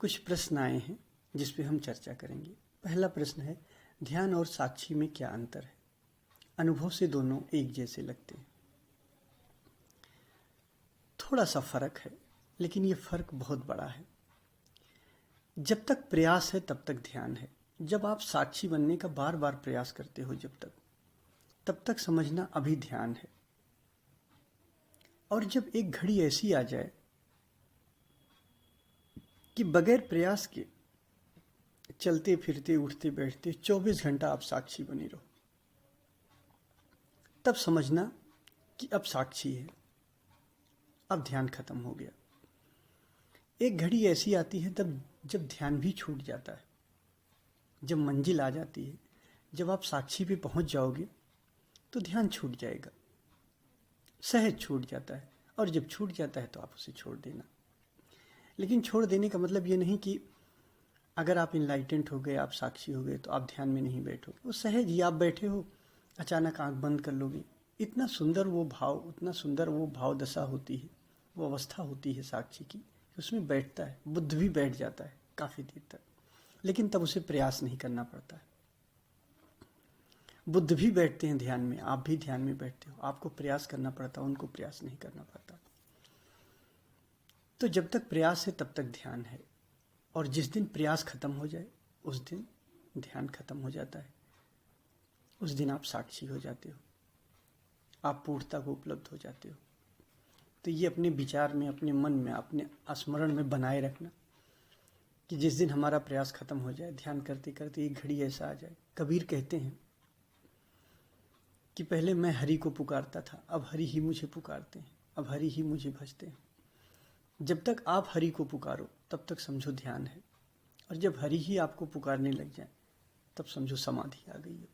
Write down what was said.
कुछ प्रश्न आए हैं जिस पे हम चर्चा करेंगे। पहला प्रश्न है, ध्यान और साक्षी में क्या अंतर है? अनुभव से दोनों एक जैसे लगते हैं। थोड़ा सा फर्क है, लेकिन ये फर्क बहुत बड़ा है। जब तक प्रयास है तब तक ध्यान है। जब आप साक्षी बनने का बार बार प्रयास करते हो तब तक समझना अभी ध्यान है। और जब एक घड़ी ऐसी आ जाए कि बगैर प्रयास के चलते फिरते उठते बैठते 24 घंटा आप साक्षी बने रहो, तब समझना कि अब साक्षी है, अब ध्यान खत्म हो गया। एक घड़ी ऐसी आती है तब जब ध्यान भी छूट जाता है, जब मंजिल आ जाती है, जब आप साक्षी पे पहुंच जाओगे तो ध्यान छूट जाएगा, सहज छूट जाता है। और जब छूट जाता है तो आप उसे छोड़ देना। लेकिन छोड़ देने का मतलब ये नहीं कि अगर आप इनलाइटेंट हो गए, आप साक्षी हो गए तो आप ध्यान में नहीं बैठोगे। वो सहज ही आप बैठे हो, अचानक आंख बंद कर लोगे। इतना सुंदर वो भाव, उतना सुंदर वो भाव दशा होती है, वो अवस्था होती है साक्षी की, उसमें बैठता है, बुद्ध भी बैठ जाता है काफ़ी देर तक। लेकिन तब उसे प्रयास नहीं करना पड़ता है। बुद्ध भी बैठते हैं ध्यान में, आप भी ध्यान में बैठते हो, आपको प्रयास करना पड़ता, उनको प्रयास नहीं करना पड़ता। तो जब तक प्रयास है तब तक ध्यान है, और जिस दिन प्रयास खत्म हो जाए उस दिन ध्यान खत्म हो जाता है। उस दिन आप साक्षी हो जाते हो, आप पूर्णता को उपलब्ध हो जाते हो। तो ये अपने विचार में, अपने मन में, अपने स्मरण में बनाए रखना कि जिस दिन हमारा प्रयास खत्म हो जाए, ध्यान करते करते एक घड़ी ऐसा आ जाए। कबीर कहते हैं कि पहले मैं हरि को पुकारता था, अब हरि ही मुझे पुकारते हैं, अब हरि ही मुझे भजते हैं। जब तक आप हरि को पुकारो तब तक समझो ध्यान है, और जब हरि ही आपको पुकारने लग जाए तब समझो समाधि आ गई है।